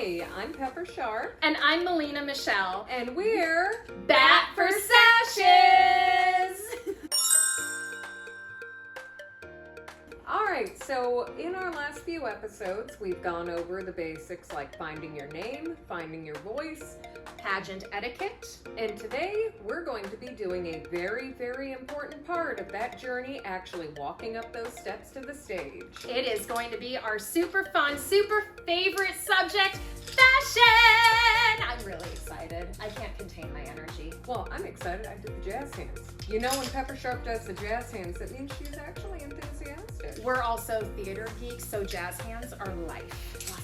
Hi, I'm Pepper Sharpe. And I'm Melina Michelle. And we're Bat for Sashes! Alright, so in our last few episodes, we've gone over the basics like finding your name, finding your voice, Pageant etiquette. and today we're going to be doing a very, very important part of that journey, actually walking up those steps to the stage. It is going to be our super fun, super favorite subject, fashion! I'm really excited. I can't contain my energy. Well, I'm excited. I did the jazz hands. You know, when Pepper Sharpe does the jazz hands, it means she's actually enthusiastic. We're also theater geeks, so jazz hands are life.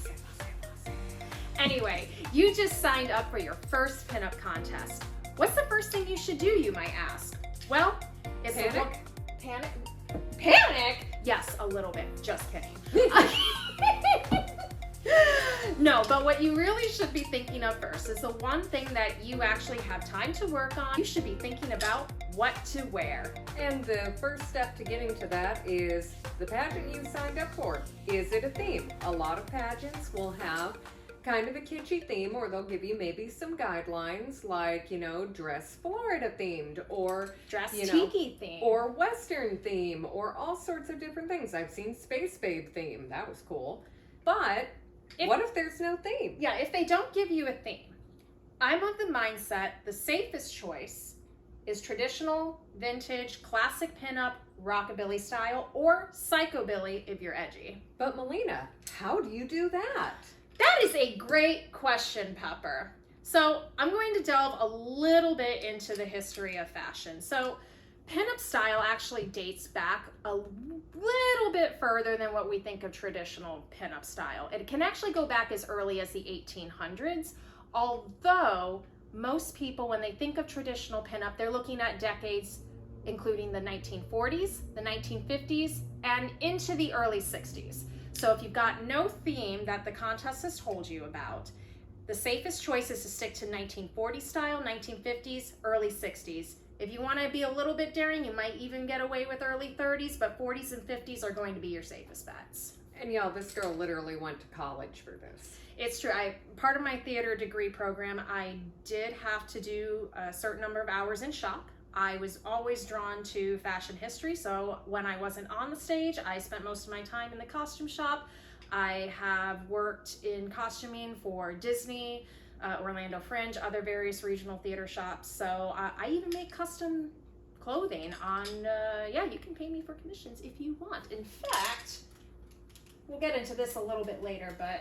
Anyway, you just signed up for your first pinup contest. What's the first thing you should do, you might ask? Well, it's Panic? Panic? Panic? Yes, a little bit. Just kidding. No, but what you really should be thinking of first is the one thing that you actually have time to work on. You should be thinking about what to wear. And the first step to getting to that is the pageant you signed up for. Is it a theme? A lot of pageants will have kind of a kitschy theme, or they'll give you maybe some guidelines like, you know, dress Florida themed, or Dress you know, tiki theme. or Western theme, or all sorts of different things. I've seen Space Babe theme. That was cool. But what if there's no theme? Yeah, if they don't give you a theme, I'm of the mindset the safest choice is traditional, vintage, classic pinup, rockabilly style, or psychobilly if you're edgy. But Melina, how do you do that? That is a great question, Pepper. So I'm going to delve a little bit into the history of fashion. So pinup style actually dates back a little bit further than what we think of traditional pinup style. It can actually go back as early as the 1800s, although most people, when they think of traditional pinup, they're looking at decades including the 1940s, the 1950s, and into the early 60s. So if you've got no theme that the contest has told you about, the safest choice is to stick to 1940s style, 1950s, early 60s. If you want to be a little bit daring, you might even get away with early 30s, but 40s and 50s are going to be your safest bets. And y'all, this girl literally went to college for this. It's true. Part of my theater degree program, I did have to do a certain number of hours in shop. I was always drawn to fashion history, so when I wasn't on the stage, I spent most of my time in the costume shop. I have worked in costuming for Disney, Orlando Fringe, other various regional theater shops, so I even make custom clothing on, you can pay me for commissions if you want. In fact, we'll get into this a little bit later, but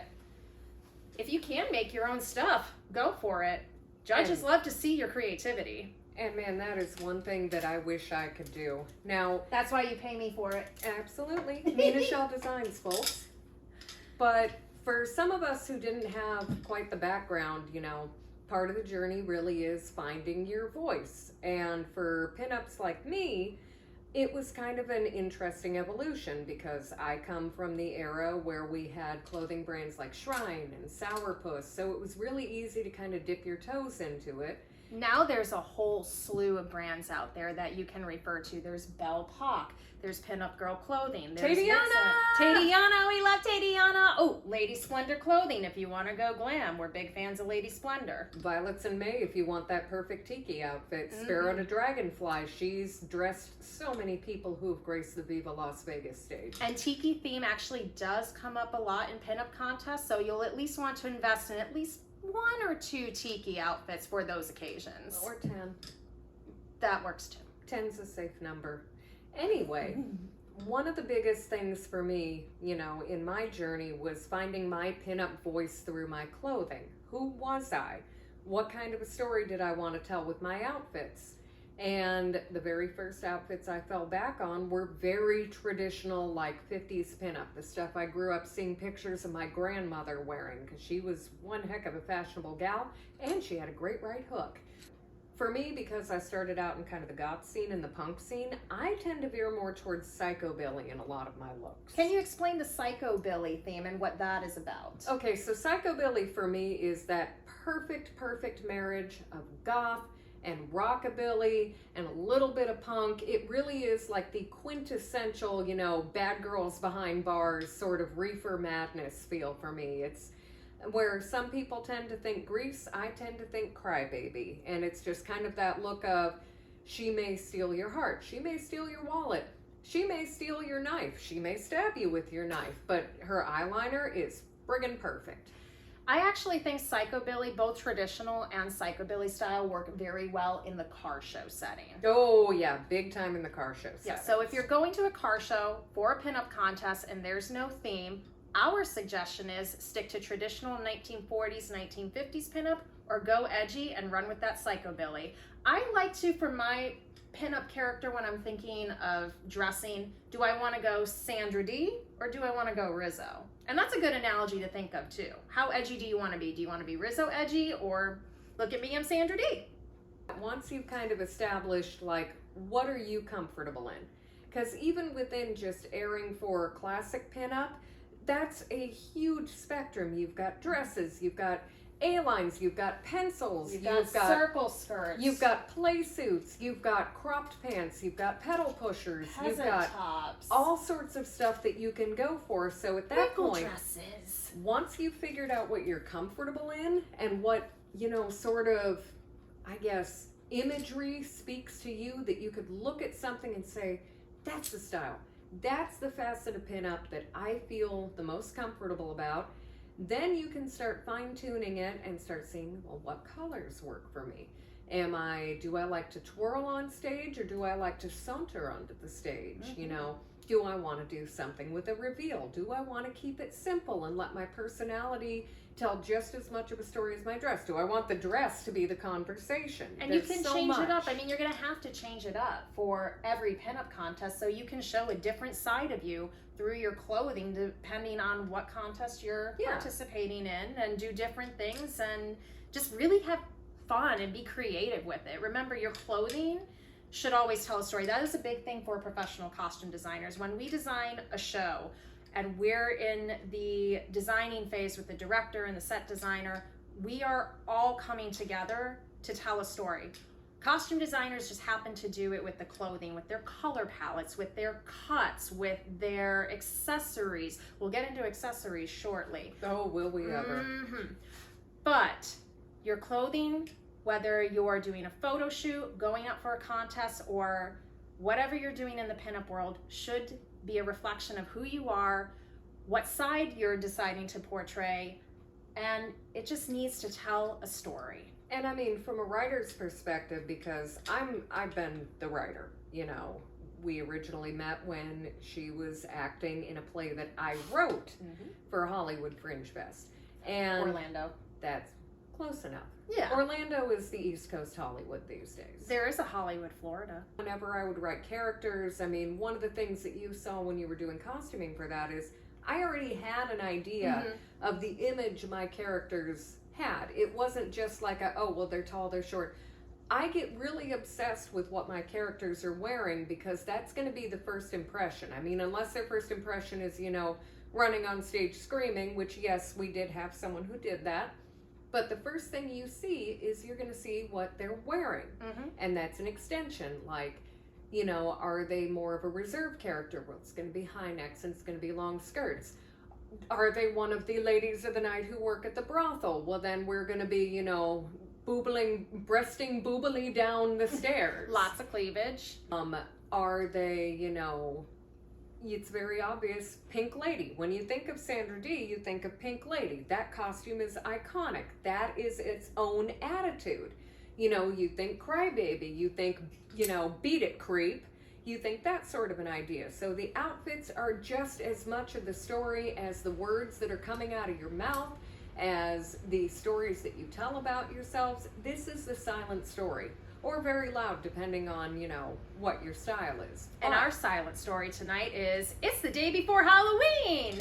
if you can make your own stuff, go for it. Judges love to see your creativity. And man, that is one thing that I wish I could do. Now, That's why you pay me for it. absolutely, Mina Shell Designs, folks. But for some of us who didn't have quite the background, you know, part of the journey really is finding your voice. And for pinups like me, it was kind of an interesting evolution because I come from the era where we had clothing brands like Shrine and Sourpuss, so it was really easy to kind of dip your toes into it. Now there's a whole slew of brands out there that you can refer to. There's Belle Pock, there's Pinup Girl Clothing, there's Tatiana! Tatiana, we love Tatiana! Oh, Lady Splendor Clothing if you want to go glam. We're big fans of Lady Splendor. Violets in May if you want that perfect tiki outfit. Sparrow to Dragonfly. She's dressed so many people who have graced the Viva Las Vegas stage. And tiki theme actually does come up a lot in pinup contests, so you'll at least want to invest in at least 1 or 2 tiki outfits for those occasions. Or 10. That works too. 10's a safe number. Anyway, one of the biggest things for me, you know, in my journey was finding my pinup voice through my clothing. Who was I? What kind of a story did I want to tell with my outfits? And the very first outfits I fell back on were very traditional, like 50s pinup. The stuff I grew up seeing pictures of my grandmother wearing, because she was one heck of a fashionable gal, and she had a great right hook. For me, because I started out in kind of the goth scene and the punk scene, I tend to veer more towards psychobilly in a lot of my looks. Can you explain the psychobilly theme and what that is about? Okay, so psychobilly for me is that perfect marriage of goth and rockabilly and a little bit of punk. It really is like the quintessential, you know, bad girls behind bars sort of reefer madness feel for me. It's Where some people tend to think Grease, I tend to think Crybaby. And it's just kind of that look of, she may steal your heart, she may steal your wallet, she may steal your knife, she may stab you with your knife, but her eyeliner is friggin' perfect. I actually think psychobilly, both traditional and psychobilly style, work very well in the car show setting. Oh yeah, big time in the car show setting. Yeah, so if you're going to a car show for a pinup contest and there's no theme, our suggestion is stick to traditional 1940s, 1950s pinup, or go edgy and run with that psychobilly. I like to, for my pinup character, when I'm thinking of dressing, do I want to go Sandra Dee or do I want to go Rizzo? And that's a good analogy to think of too. How edgy do you want to be? Do you want to be Rizzo edgy, or look at me, I'm Sandra Dee? Once you've kind of established, like, what are you comfortable in? Because even within just airing for classic pinup, that's a huge spectrum. You've got dresses, you've got A-lines, you've got pencils, You've got circle skirts, you've got play suits, you've got cropped pants, you've got pedal pushers, you've got tops, all sorts of stuff that you can go for. So at that point, dresses. Once you've figured out what you're comfortable in and what, you know, sort of, I guess, imagery speaks to you, that you could look at something and say, that's the style. That's the facet of pinup that I feel the most comfortable about. Then you can start fine-tuning it and start seeing, well, what colors work for me? Do I like to twirl on stage, or do I like to saunter onto the stage? Mm-hmm. You know, do I want to do something with a reveal? Do I want to keep it simple and let my personality tell just as much of a story as my dress? Do I want the dress to be the conversation? And you can change it up. I mean, you're going to have to change it up for every pinup contest, so you can show a different side of you through your clothing depending on what contest you're participating in, and do different things and just really have fun and be creative with it. Remember, your clothing should always tell a story. That is a big thing for professional costume designers. When we design a show and we're in the designing phase with the director and the set designer, we are all coming together to tell a story. Costume designers just happen to do it with the clothing, with their color palettes, with their cuts, with their accessories. We'll get into accessories shortly. Oh, will we ever? Mm-hmm. But your clothing, whether you're doing a photo shoot, going out for a contest, or whatever you're doing in the pinup world, should be a reflection of who you are, what side you're deciding to portray, and it just needs to tell a story. And I mean, from a writer's perspective, because I've been the writer, you know, we originally met when she was acting in a play that I wrote for Hollywood Fringe Fest. And Orlando. That's close enough. Yeah. Orlando is the East Coast Hollywood these days. There is a Hollywood, Florida. Whenever I would write characters, I mean, one of the things that you saw when you were doing costuming for that is I already had an idea of the image my characters had. It wasn't just like oh, well, they're tall, they're short. I get really obsessed with what my characters are wearing, because that's going to be the first impression. I mean, unless their first impression is, you know, running on stage screaming, which, yes, we did have someone who did that. But the first thing you see is you're going to see what they're wearing. And that's an extension. Like, you know, are they more of a reserved character? Well, it's going to be high necks and it's going to be long skirts. Are they one of the ladies of the night who work at the brothel? Well, then we're going to be, you know, breasting boobily down the stairs. Lots of cleavage. Are they, you know, it's very obvious, Pink Lady. When you think of Sandra Dee, you think of Pink Lady. That costume is iconic. That is its own attitude. You know, you think Crybaby, you think, you know, Beat It Creep. You think that sort of an idea. So the outfits are just as much of the story as the words that are coming out of your mouth, as the stories that you tell about yourselves. This is the silent story, or very loud, depending on, you know, what your style is. And our silent story tonight is, it's the day before Halloween!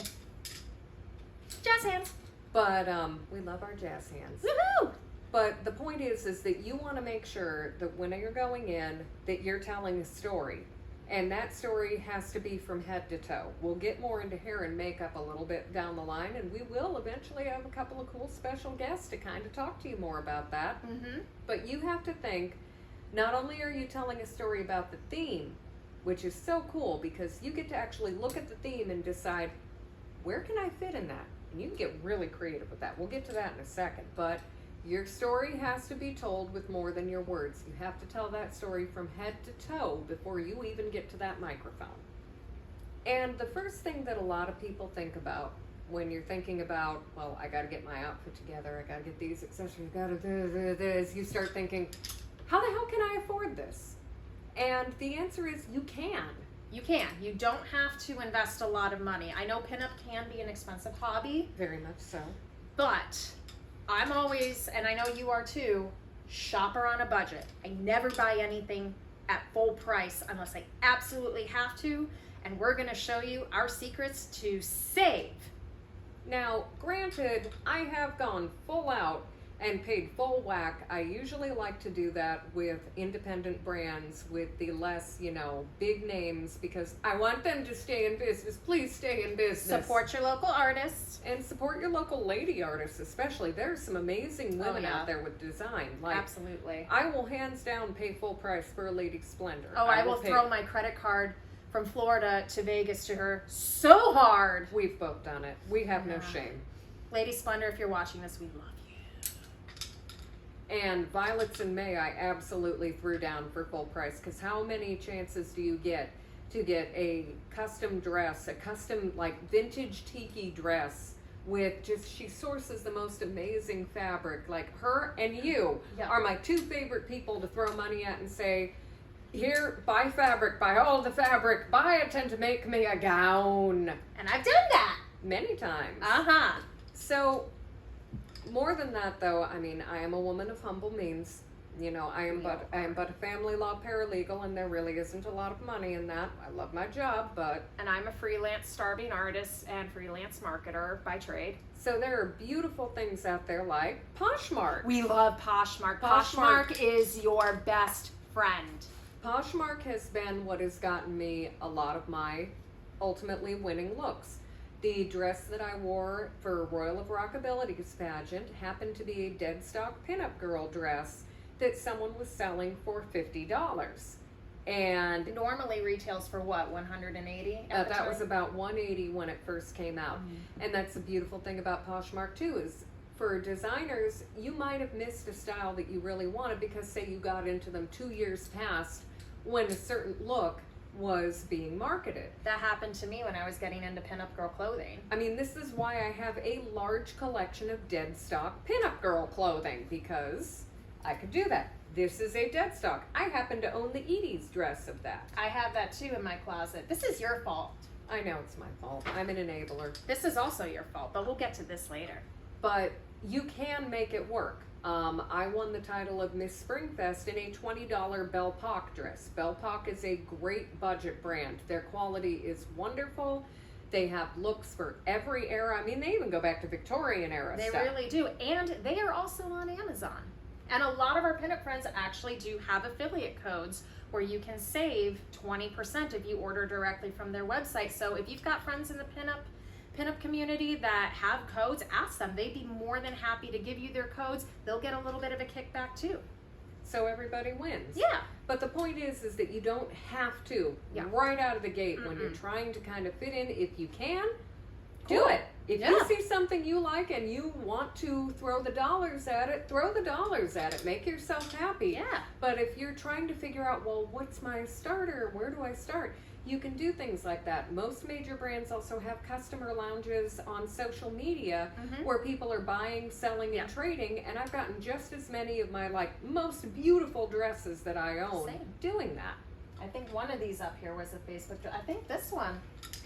Jazz hands. But we love our jazz hands. Woohoo! But the point is that you want to make sure that when you're going in, that you're telling a story. And that story has to be from head to toe. We'll get more into hair and makeup a little bit down the line, and we will eventually have a couple of cool special guests to kind of talk to you more about that. But you have to think, not only are you telling a story about the theme, which is so cool because you get to actually look at the theme and decide, where can I fit in that? And you can get really creative with that. We'll get to that in a second. But your story has to be told with more than your words. You have to tell that story from head to toe before you even get to that microphone. And the first thing that a lot of people think about when you're thinking about, well, I got to get my outfit together, I got to get these accessories, I got to do this, you start thinking, how the hell can I afford this? And the answer is you can. You can. You don't have to invest a lot of money. I know pinup can be an expensive hobby. Very much so. But I'm always, and I know you are too, shopper on a budget. I never buy anything at full price unless I absolutely have to. And we're going to show you our secrets to save. Now, granted, I have gone full out and paid full whack. I usually like to do that with independent brands, with the less, big names, because I want them to stay in business. Please stay in business. Support your local artists. And support your local lady artists, especially. There's some amazing women out there with design. Absolutely. I will hands down pay full price for a Lady Splendor. Oh, I will throw my credit card from Florida to Vegas to her so hard. We've both done it. We have no shame. Lady Splendor, if you're watching this, we love you. And Violets in May, I absolutely threw down for full price, because how many chances do you get to get a custom dress, a custom vintage tiki dress with she sources the most amazing fabric. Like, her and you are my two favorite people to throw money at and say, here, buy fabric, buy all the fabric, buy it and to make me a gown. And I've done that. Many times. Uh-huh. So, more than that, though, I mean, I am a woman of humble means. I am but a family law paralegal, and there really isn't a lot of money in that. I love my job, but... And I'm a freelance starving artist and freelance marketer by trade. So there are beautiful things out there like Poshmark. We love Poshmark. Poshmark is your best friend. Poshmark has been what has gotten me a lot of my ultimately winning looks. The dress that I wore for Royal of Rockability's pageant happened to be a dead stock pinup girl dress that someone was selling for $50. And normally retails for what, $180? That was about $180 when it first came out. Mm-hmm. And that's the beautiful thing about Poshmark too, is for designers, you might have missed a style that you really wanted because, say, you got into them 2 years past when a certain look was being marketed. That happened to me when I was getting into pinup girl clothing. I mean, this is why I have a large collection of dead stock pinup girl clothing, because I could do that. This is a dead stock. I happen to own the Edie's dress of that. I have that too in my closet. This is your fault. I know it's my fault. I'm an enabler. This is also your fault, but we'll get to this later. But you can make it work. I won the title of Miss Springfest in a $20 Belle Pac dress. Belle Pac is a great budget brand. Their quality is wonderful. They have looks for every era. I mean, they even go back to Victorian era stuff. They really do. And they are also on Amazon. And a lot of our pinup friends actually do have affiliate codes where you can save 20% if you order directly from their website. So if you've got friends in the pinup community that have codes, ask them. They'd be more than happy to give you their codes. They'll get a little bit of a kickback too. So everybody wins. Yeah. But the point is that you don't have to right out of the gate when you're trying to kind of fit in. If you can, do it. If you see something you like and you want to throw the dollars at it, throw the dollars at it. Make yourself happy. Yeah. But if you're trying to figure out, well, what's my starter? Where do I start? You can do things like that. Most major brands also have customer lounges on social media where people are buying, selling, and trading. And I've gotten just as many of my most beautiful dresses that I own doing that. I think one of these up here was a Facebook dress. I think this one.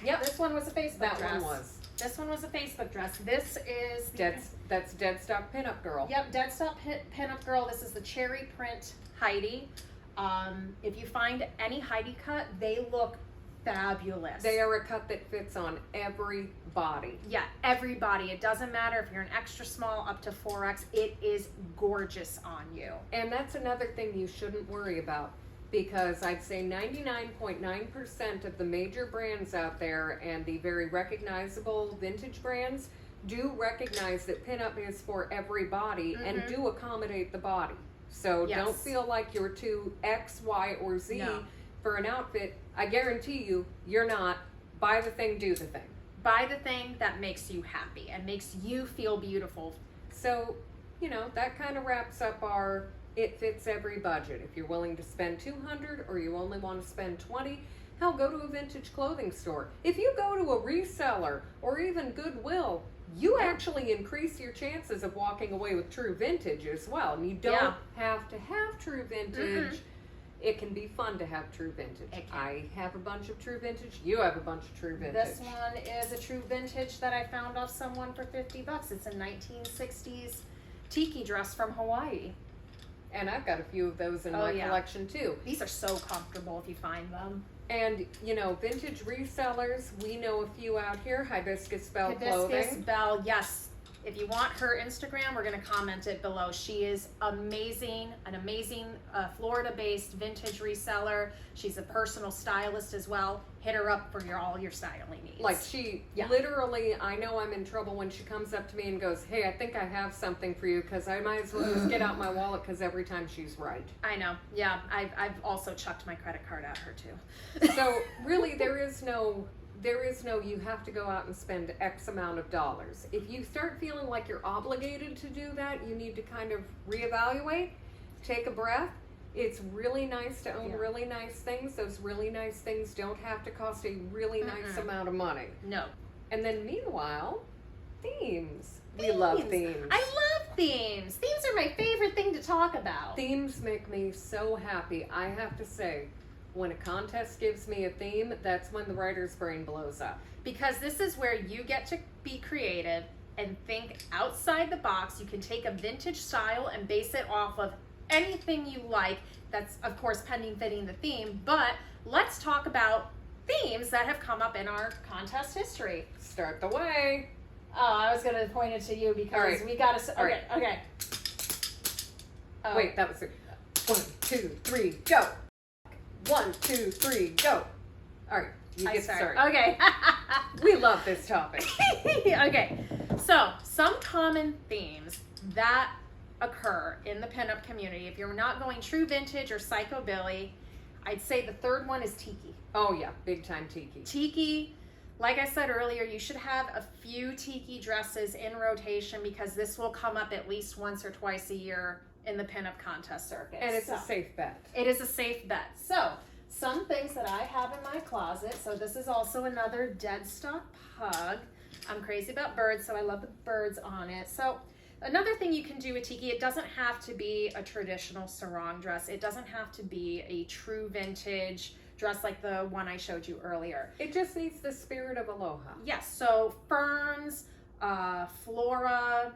Yep, this one was a Facebook dress. That one was. This one was a Facebook dress. This is that's Dead Stock Pinup Girl. Yep, Dead Stock Pinup Girl. This is the cherry print Heidi. If you find any Heidi cut, they look fabulous. They are a cut that fits on every body. Yeah, every body. It doesn't matter if you're an extra small up to 4X. It is gorgeous on you. And that's another thing you shouldn't worry about, because I'd say 99.9% of the major brands out there and the very recognizable vintage brands do recognize that pinup is for every body and do accommodate the body. So don't feel like you're too X, Y, or Z for an outfit. I guarantee you, you're not. Buy the thing, do the thing. buy the thing that makes you happy and makes you feel beautiful. So, you know, that kind of wraps up our it fits every budget. If you're willing to spend $200 or you only want to spend $20, hell, go to a vintage clothing store. If you go to a reseller or even Goodwill, you actually increase your chances of walking away with true vintage as well. And you don't have to have true vintage. It can be fun to have true vintage. I have a bunch of true vintage. You have a bunch of true vintage. This one is a true vintage that I found off someone for $50. It's a 1960s tiki dress from Hawaii. And I've got a few of those in my collection too. These are so comfortable if you find them. And, you know, vintage resellers, we know a few out here. Hibiscus Belle Clothing. Hibiscus Belle, yes. If you want her Instagram, we're going to comment it below. She is amazing, an amazing Florida-based vintage reseller. She's a personal stylist as well. Hit her up for all your styling needs. Like she literally, I know I'm in trouble when she comes up to me and goes, hey, I think I have something for you, because I might as well just get out my wallet, because every time she's right. I know. Yeah, I've also chucked my credit card at her too. So really there is no you have to go out and spend X amount of dollars. If you start feeling like you're obligated to do that, you need to kind of reevaluate, take a breath. It's really nice to own really nice things. Those really nice things don't have to cost a really nice amount of money. No. And then meanwhile, themes. We love themes. I love themes. Themes are my favorite thing to talk about. Themes make me so happy. I have to say, when a contest gives me a theme, that's when the writer's brain blows up. Because this is where you get to be creative and think outside the box. You can take a vintage style and base it off of anything you like. That's, of course, pending fitting the theme. But let's talk about themes that have come up in our contest history. Start the way. Oh, I was going to point it to you because we got to... Okay. Wait, that was it. 1, 2, 3, go. 1, 2, 3, go. All right, you get started. Okay. We love this topic. Okay, so some common themes that occur in the pinup community. If you're not going true vintage or psychobilly, I'd say the third one is tiki. Oh yeah, big time tiki. Tiki, like I said earlier, you should have a few tiki dresses in rotation, because this will come up at least once or twice a year in the pinup contest circuit. And it's a safe bet. It is a safe bet. So, some things that I have in my closet. So this is also another dead stock pug. I'm crazy about birds, so I love the birds on it. So, another thing you can do with tiki, it doesn't have to be a traditional sarong dress. It doesn't have to be a true vintage dress like the one I showed you earlier. It just needs the spirit of aloha. Yes, so ferns, flora,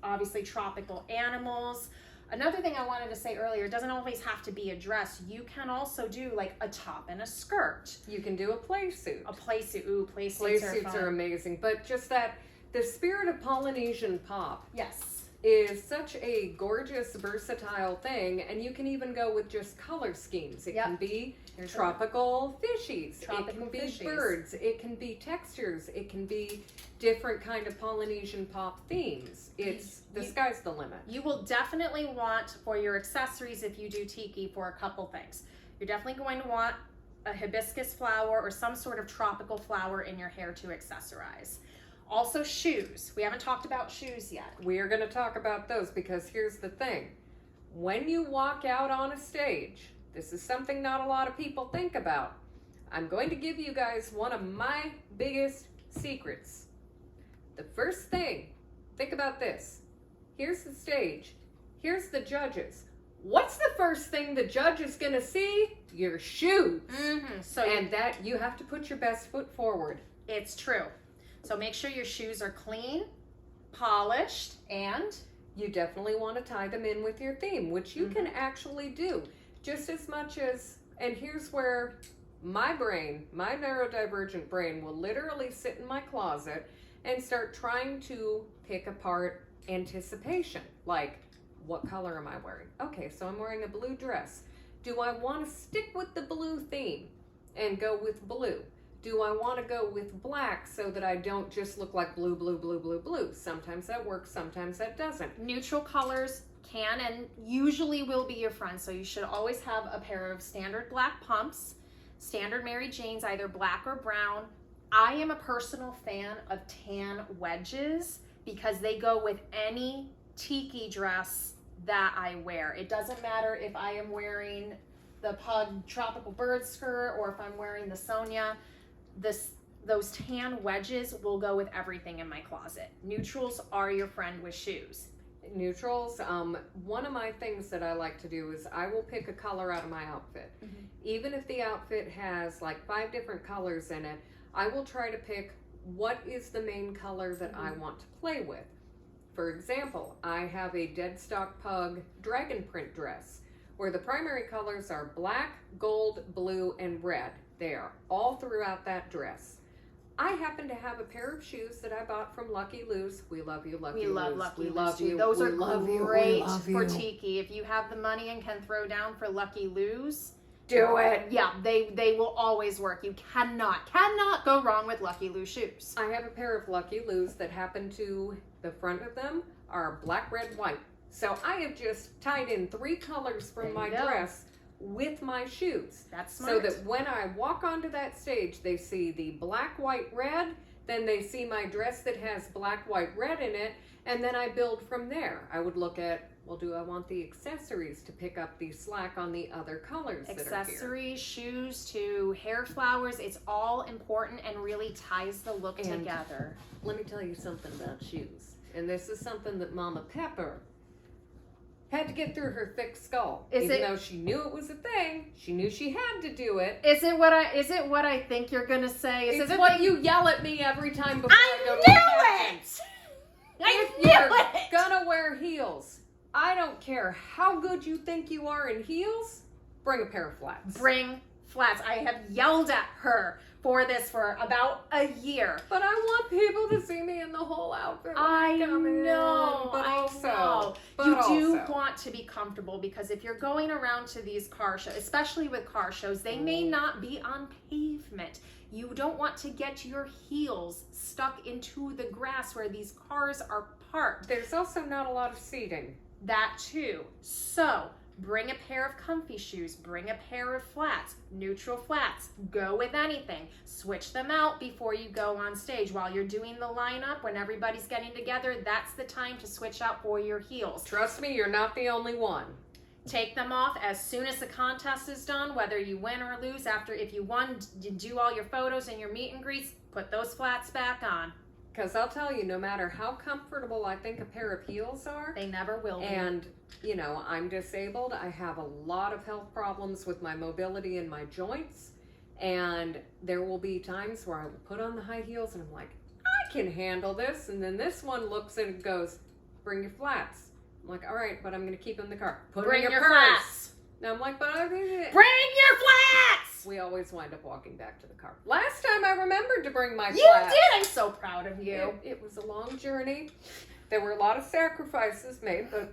obviously tropical animals. Another thing I wanted to say earlier, it doesn't always have to be a dress. You can also do like a top and a skirt. You can do a play suit. A play suit. Ooh, play suits are amazing. But just that, the spirit of Polynesian pop. Yes. Is such a gorgeous, versatile thing, and you can even go with just color schemes. It can be tropical fishies. It can be birds. It can be textures. It can be different kind of Polynesian pop themes. It's the sky's the limit. You will definitely want for your accessories, if you do tiki, for a couple things. You're definitely going to want a hibiscus flower or some sort of tropical flower in your hair to accessorize. Also shoes. We haven't talked about shoes yet. We are going to talk about those, because here's the thing. When you walk out on a stage, this is something not a lot of people think about. I'm going to give you guys one of my biggest secrets. The first thing, think about this. Here's the stage. Here's the judges. What's the first thing the judge is going to see? Your shoes. And that you have to put your best foot forward. It's true. So make sure your shoes are clean, polished, and you definitely want to tie them in with your theme, which you can actually do just as much as, and here's where my brain, my neurodivergent brain, will literally sit in my closet and start trying to pick apart anticipation. Like, what color am I wearing? Okay, so I'm wearing a blue dress. Do I want to stick with the blue theme and go with blue? Do I want to go with black so that I don't just look like blue, blue, blue, blue, blue? Sometimes that works, sometimes that doesn't. Neutral colors can and usually will be your friend, so you should always have a pair of standard black pumps, standard Mary Janes, either black or brown, I am a personal fan of tan wedges because they go with any tiki dress that I wear. It doesn't matter if I am wearing the Pug Tropical Bird skirt or if I'm wearing the Sonia. Those tan wedges will go with everything in my closet. Neutrals are your friend with shoes. Neutrals, one of my things that I like to do is I will pick a color out of my outfit. Mm-hmm. Even if the outfit has like 5 different colors in it, I will try to pick what is the main color that I want to play with. For example, I have a dead stock Pug dragon print dress where the primary colors are black, gold, blue, and red. They are all throughout that dress. I happen to have a pair of shoes that I bought from Lucky Lou's. We love you, Lucky Lou's. We love Lucky we Lou's love too. you. Those we are love you. great we love for you. tiki. If you have the money and can throw down for Lucky Lou's, Do it. yeah, they will always work. You cannot go wrong with Lucky Lou shoes. I have a pair of Lucky Lou's that happen to, the front of them are black, red, white. So I have just tied in 3 colors from my dress with my shoes. That's smart. So that when I walk onto that stage, they see the black, white, red, then they see my dress that has black, white, red in it, and then I build from there. I would look at, well, do I want the accessories to pick up the slack on the other colors that are here? Accessories, shoes to hair flowers, it's all important and really ties the look together. Let me tell you something about shoes. And this is something that Mama Pepper had to get through her thick skull. Even though she knew it was a thing, she knew she had to do it. Is it what I think you're gonna say? It's what you yell at me every time before I go to knew the it! If you're gonna wear heels, I don't care how good you think you are in heels, bring a pair of flats. Bring flats. I have yelled at her for this for about a year. But I want people to see me in the whole outfit. I know. You do want to be comfortable because if you're going around to these car shows, especially with car shows, they may not be on pavement. You don't want to get your heels stuck into the grass where these cars are parked. There's also not a lot of seating. That too. So bring a pair of comfy shoes, bring a pair of flats, neutral flats, go with anything. Switch them out before you go on stage. While you're doing the lineup, when everybody's getting together, that's the time to switch out for your heels. Trust me, you're not the only one. Take them off as soon as the contest is done, whether you win or lose. If you won, do all your photos and your meet and greets, put those flats back on. Because I'll tell you, no matter how comfortable I think a pair of heels are, they never will be. And, you know, I'm disabled. I have a lot of health problems with my mobility in my joints. And there will be times where I will put on the high heels and I'm like, I can handle this. And then this one looks and goes, bring your flats. I'm like, all right, but I'm going to keep them in the car. Bring your purse. flats. And I'm like, but bring your flats. We always wind up walking back to the car. Last time I remembered to bring my flats. You did. I'm so proud of you. It was a long journey. There were a lot of sacrifices made, but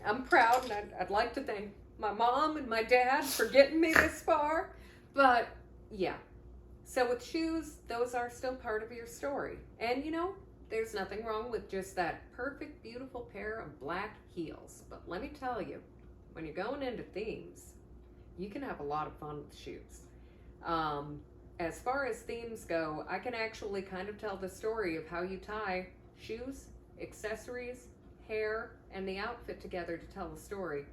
I'm proud, and I'd like to thank my mom and my dad for getting me this far. But yeah, so with shoes, those are still part of your story. And you know, there's nothing wrong with just that perfect, beautiful pair of black heels. But let me tell you, when you're going into themes, you can have a lot of fun with shoes. As far as themes go, I can actually kind of tell the story of how you tie shoes, accessories, hair, and the outfit together to tell the story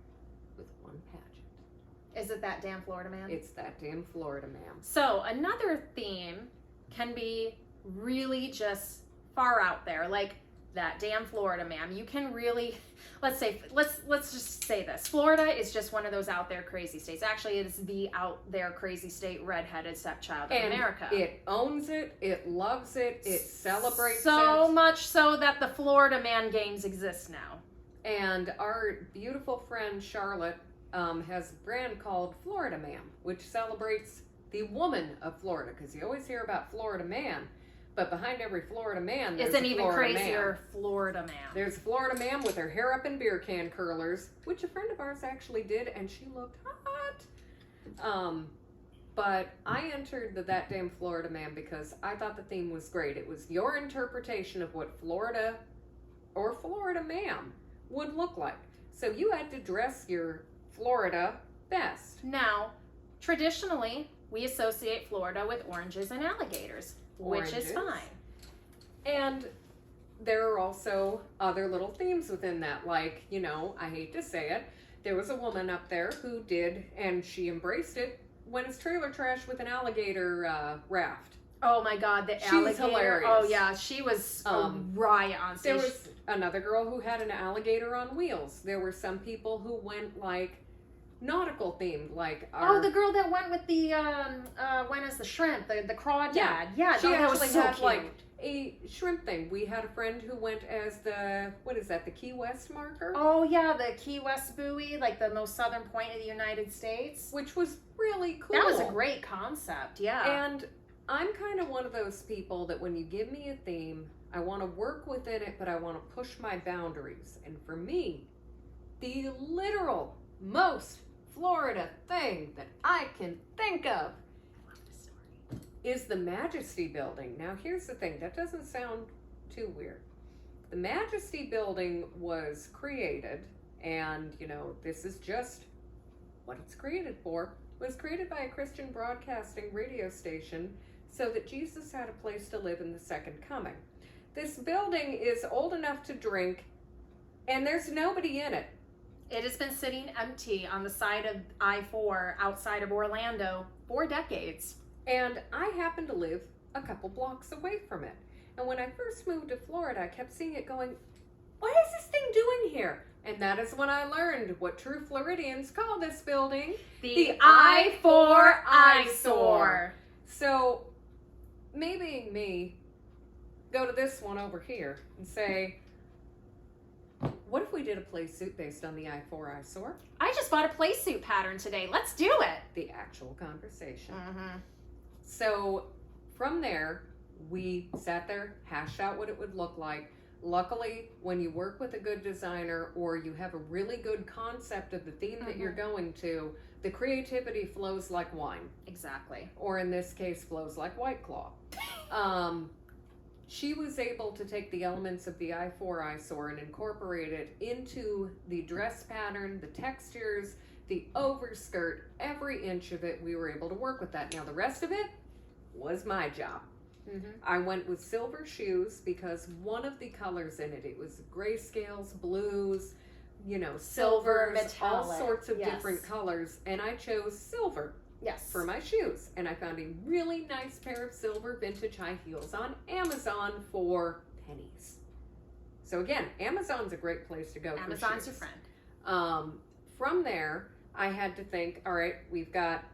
with one pageant. Is it that damn Florida man? It's that damn Florida man. So another theme can be really just far out there, like that damn Florida man. You can really, let's just say this. Florida is just one of those out there crazy states. Actually, it's the out there crazy state, redheaded stepchild of America. It owns it, it loves it, it celebrates it. So much so that the Florida Man Games exist now. And our beautiful friend Charlotte has a brand called Florida Man, which celebrates the woman of Florida, because you always hear about Florida Man. But behind every Florida man, there's an a even Florida crazier man. Florida man. There's a Florida man with her hair up in beer can curlers, which a friend of ours actually did, and she looked hot. But I entered the That Damn Florida Man because I thought the theme was great. It was your interpretation of what Florida or Florida man would look like. So you had to dress your Florida best. Now, traditionally, we associate Florida with oranges and alligators. Which is fine. And there are also other little themes within that. Like, you know, I hate to say it, there was a woman up there who did, and she embraced it, went as trailer trash with an alligator raft. Oh my God, the She's alligator. hilarious. Oh yeah, she was a riot on stage. There was another girl who had an alligator on wheels. There were some people who went like nautical themed, like the girl that went with the went as the shrimp, the crawdad. Yeah, she that was actually so had cute. like a shrimp thing. We had a friend who went as the the Key West marker? Oh yeah, the Key West buoy, like the most southern point of the United States, which was really cool. That was a great concept. Yeah, and I'm kind of one of those people that when you give me a theme, I want to work within it, but I want to push my boundaries. And for me, the literal most Florida thing that I can think of is the Majesty Building. Now, here's the thing. That doesn't sound too weird. The Majesty Building was created, and, you know, this is just what it's created for. It was created by a Christian broadcasting radio station so that Jesus had a place to live in the second coming. This building is old enough to drink, and there's nobody in it. It has been sitting empty on the side of I-4 outside of Orlando for decades. And I happen to live a couple blocks away from it. And when I first moved to Florida, I kept seeing it going, what is this thing doing here? And that is when I learned what true Floridians call this building. The I-4 eyesore. So, me being me, go to this one over here and say, what if we did a play suit based on the I-4 eyesore? I just bought a play suit pattern today. Let's do it. The actual conversation. Mm-hmm. So from there, we sat there, hashed out what it would look like. Luckily, when you work with a good designer or you have a really good concept of the theme that you're going to, the creativity flows like wine. Exactly. Or in this case, flows like White Claw. She was able to take the elements of the I-4 eyesore and incorporate it into the dress pattern, the textures, the overskirt, every inch of it. We were able to work with that. Now, the rest of it was my job. I went with silver shoes because one of the colors in it, it was grayscales, blues, you know, silvers, all sorts of different colors, and I chose silver. Yes. For my shoes. And I found a really nice pair of silver vintage high heels on Amazon for pennies. So again, Amazon's a great place to go. Amazon's your friend. From there, I had to think, all right, we've got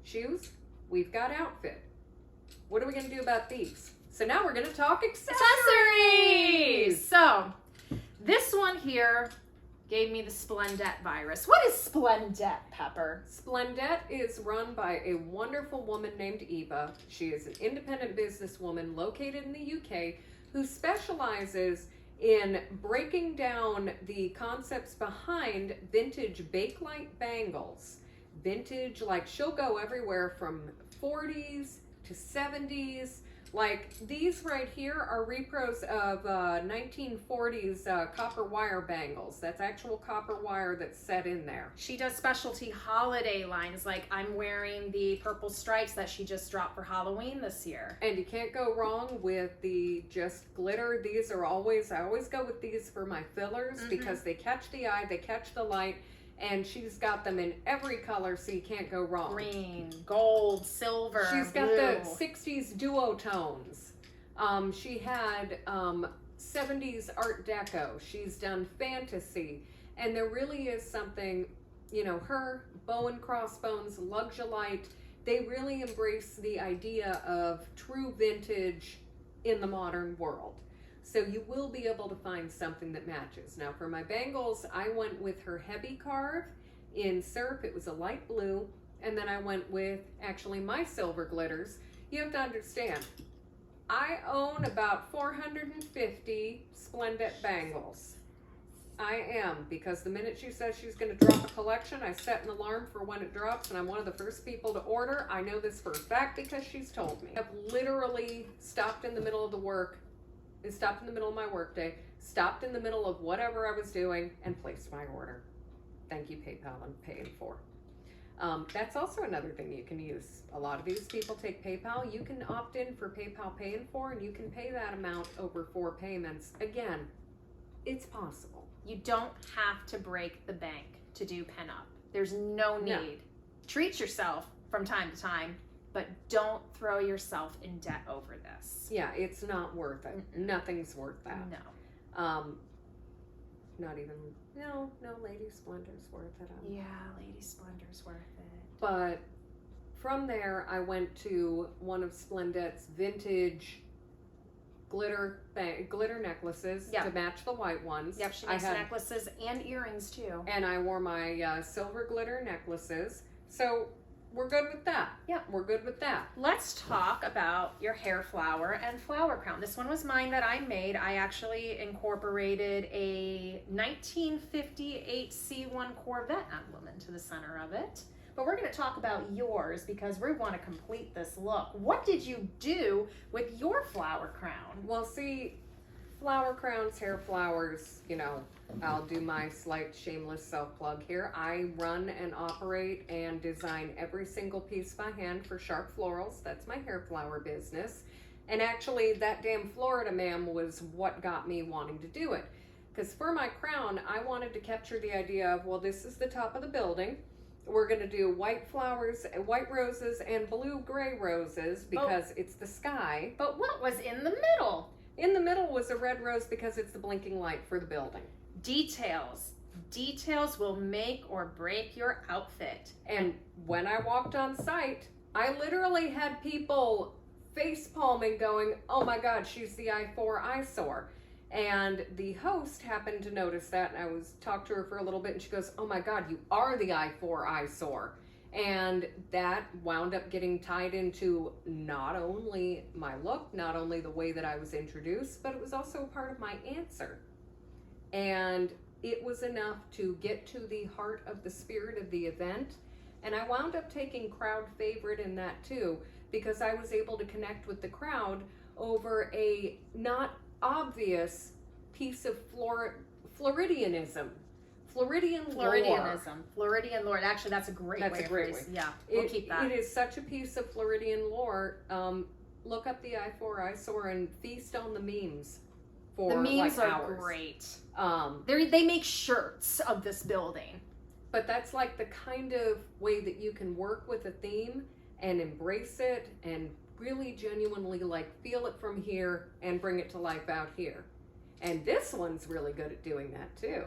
shoes, we've got outfit. What are we going to do about these? So now we're going to talk accessories. So this one here gave me the Splendette virus. What is Splendette, Pepper? Splendette is run by a wonderful woman named Eva. She is an independent businesswoman located in the UK who specializes in breaking down the concepts behind vintage Bakelite bangles. Vintage, like she'll go everywhere from 40s to 70s. Like these right here are repros of 1940s copper wire bangles. That's actual copper wire that's set in there. She does specialty holiday lines. Like I'm wearing the purple stripes that she just dropped for Halloween this year. And you can't go wrong with the just glitter. These are always, I always go with these for my fillers because they catch the eye, they catch the light. And she's got them in every color, so you can't go wrong. Green, gold, silver, She's got blue. the 60s duotones. She had 70s Art Deco. She's done fantasy. And there really is something, you know, her, Bow and Crossbones, Luxulite, they really embrace the idea of true vintage in the modern world. So you will be able to find something that matches. Now for my bangles, I went with her Heavy Carve in Surf. It was a light blue. And then I went with actually my silver glitters. You have to understand, I own about 450 Splendette bangles. I am, because the minute she says she's going to drop a collection, I set an alarm for when it drops, and I'm one of the first people to order. I know this for a fact because she's told me. I've literally stopped in the middle of the work, stopped in the middle of my workday, stopped in the middle of whatever I was doing, and placed my order. Thank you, PayPal, I'm paying for. That's also another thing you can use. A lot of these people take PayPal. You can opt in for PayPal Pay in 4, and you can pay that amount over 4 payments. Again, it's possible. You don't have to break the bank to do Pinup. There's no need. No. Treat yourself from time to time, but don't throw yourself in debt over this. Yeah, it's not worth it. Mm-mm. Nothing's worth that. No. Not even, no, Lady Splendor's worth it. Yeah, Lady Splendor's worth it. But from there, I went to one of Splendet's vintage glitter necklaces to match the white ones. Yep, she makes necklaces and earrings too. And I wore my silver glitter necklaces. So we're good with that. Yeah, we're good with that. Let's talk about your hair flower and flower crown. This one was mine that I made. I actually incorporated a 1958 C1 Corvette emblem into the center of it. But we're going to talk about yours because we want to complete this look. What did you do with your flower crown? Well, see, flower crowns, hair flowers, you know, I'll do my slight shameless self-plug here. I run and operate and design every single piece by hand for Sharpe Florals. That's my hair flower business. And actually, that damn Florida man was what got me wanting to do it. Because for my crown, I wanted to capture the idea of, well, this is the top of the building. We're going to do white flowers, white roses, and blue-gray roses because it's the sky. But what was in the middle? In the middle was a red rose because it's the blinking light for the building. Details. Details will make or break your outfit. And when I walked on site, I literally had people face palming going, oh my God, she's the I-4 eyesore. And the host happened to notice that, and I talked to her for a little bit, and she goes, oh my God, you are the I-4 eyesore. And that wound up getting tied into not only my look, not only the way that I was introduced, but it was also part of my answer. And it was enough to get to the heart of the spirit of the event. And I wound up taking crowd favorite in that too, because I was able to connect with the crowd over a not obvious piece of Floridianism. Floridian lore. Floridian lore. Actually, that's a great way. That's a great way. Yeah, we'll keep that. It is such a piece of Floridian lore. Look up the I-4 eyesore and feast on the memes for the memes like are hours. Great. They make shirts of this building. But that's like the kind of way that you can work with a theme and embrace it and really genuinely like feel it from here and bring it to life out here. And this one's really good at doing that too.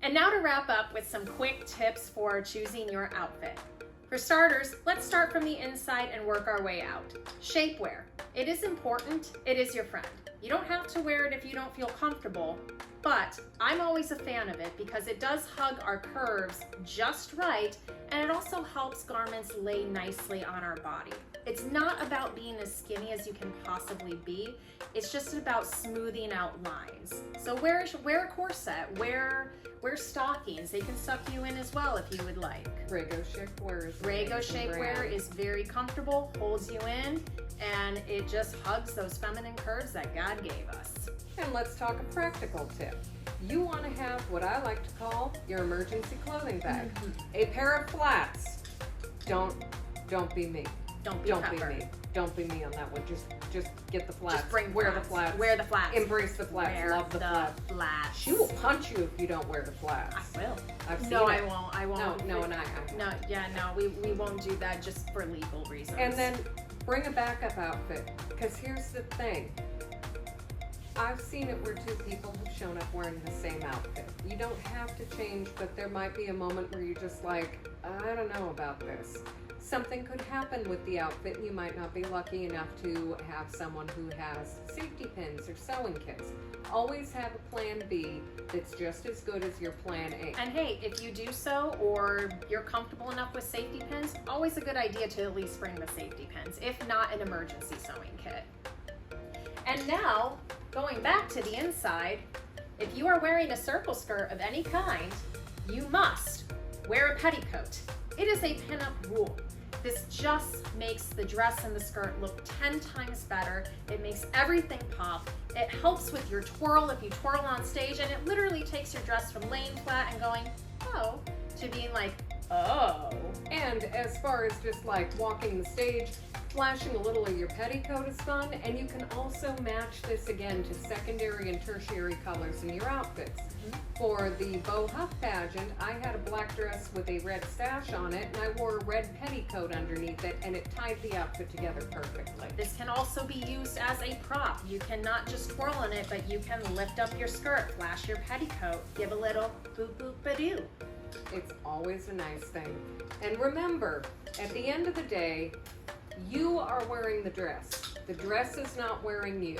And now to wrap up with some quick tips for choosing your outfit. For starters, let's start from the inside and work our way out. Shapewear. It is important. It is your friend. You don't have to wear it if you don't feel comfortable, but I'm always a fan of it because it does hug our curves just right, and it also helps garments lay nicely on our body. It's not about being as skinny as you can possibly be. It's just about smoothing out lines. So wear a corset, wear stockings. They can suck you in as well if you would like. Rago shapewear is very comfortable, holds you in, and it just hugs those feminine curves that God gave us. And let's talk a practical tip. You want to have what I like to call your emergency clothing bag. A pair of flats. Don't be me. Don't be me. Don't be me on that one. Just get the flats. Just wear the flats. Wear the flats. Embrace the flats. Love the flats. She will punch you if you don't wear the flats. I will. I've seen no, it. I won't. No, and I we won't do that just for legal reasons. And then bring a backup outfit. Because here's the thing. I've seen it where two people have shown up wearing the same outfit. You don't have to change, but there might be a moment where you're just like, I don't know about this. Something could happen with the outfit, and you might not be lucky enough to have someone who has safety pins or sewing kits. Always have a plan B that's just as good as your plan A. And hey, if you do so, or you're comfortable enough with safety pins, always a good idea to at least bring the safety pins, if not an emergency sewing kit. And now, going back to the inside, if you are wearing a circle skirt of any kind, you must wear a petticoat. It is a pinup rule. This just makes the dress and the skirt look 10 times better. It makes everything pop. It helps with your twirl if you twirl on stage, and it literally takes your dress from laying flat and going, oh, to being like Oh. And as far as just like walking the stage, flashing a little of your petticoat is fun, and you can also match this again to secondary and tertiary colors in your outfits. For the Beau Huff pageant, I had a black dress with a red sash on it, and I wore a red petticoat underneath it, and it tied the outfit together perfectly. This can also be used as a prop. You cannot just twirl in it, but you can lift up your skirt, flash your petticoat, give a little boop boop ba-doo. It's always a nice thing. And remember, at the end of the day, you are wearing the dress. The dress is not wearing you.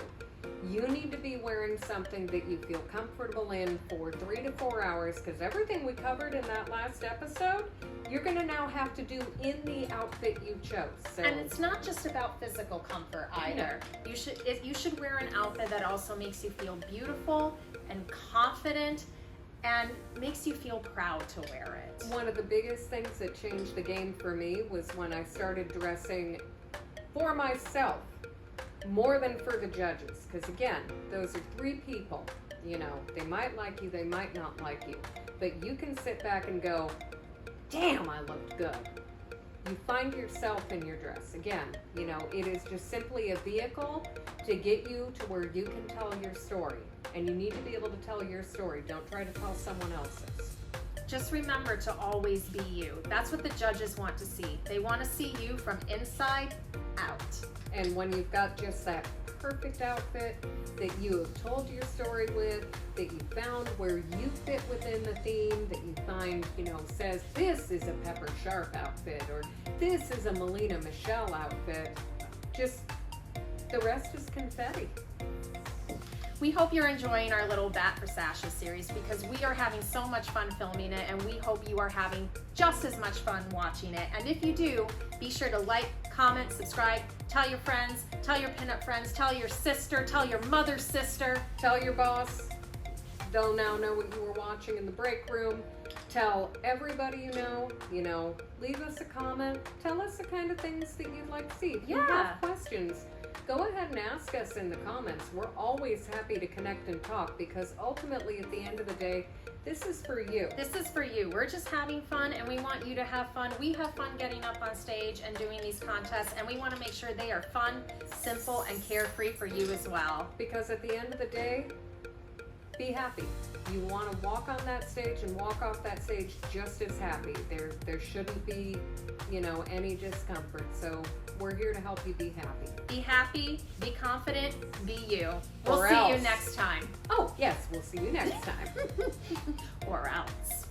You need to be wearing something that you feel comfortable in for 3 to 4 hours, because everything we covered in that last episode, you're going to now have to do in the outfit you chose. So, and it's not just about physical comfort either. No. You should wear an outfit that also makes you feel beautiful and confident and makes you feel proud to wear it. One of the biggest things that changed the game for me was when I started dressing for myself more than for the judges, because again, those are 3 people. You know, they might like you, they might not like you, but you can sit back and go, damn, I looked good. You find yourself in your dress. Again, you know, it is just simply a vehicle to get you to where you can tell your story, and you need to be able to tell your story. Don't try to tell someone else's. Just remember to always be you. That's what the judges want to see. They want to see you from inside out. And when you've got just that perfect outfit that you have told your story with, that you found where you fit within the theme, that you find, you know, says this is a Pepper Sharpe outfit, or this is a Melina Michelle outfit, just the rest is confetti. We hope you're enjoying our little Bat for Sashes series, because we are having so much fun filming it, and we hope you are having just as much fun watching it. And if you do, be sure to like, comment, subscribe, tell your friends, tell your pinup friends, tell your sister, tell your mother's sister. Tell your boss. They'll now know what you were watching in the break room. Tell everybody you know, leave us a comment. Tell us the kind of things that you'd like to see. If you have questions, go ahead and ask us in the comments. We're always happy to connect and talk, because ultimately at the end of the day, this is for you. This is for you. We're just having fun, and we want you to have fun. We have fun getting up on stage and doing these contests, and we want to make sure they are fun, simple, and carefree for you as well. Because at the end of the day, be happy. You want to walk on that stage and walk off that stage just as happy. There shouldn't be, you know, any discomfort. So we're here to help you be happy. Be happy, be confident, be you. We'll Or see else. you next time. Oh, yes, we'll see you next time. Or else.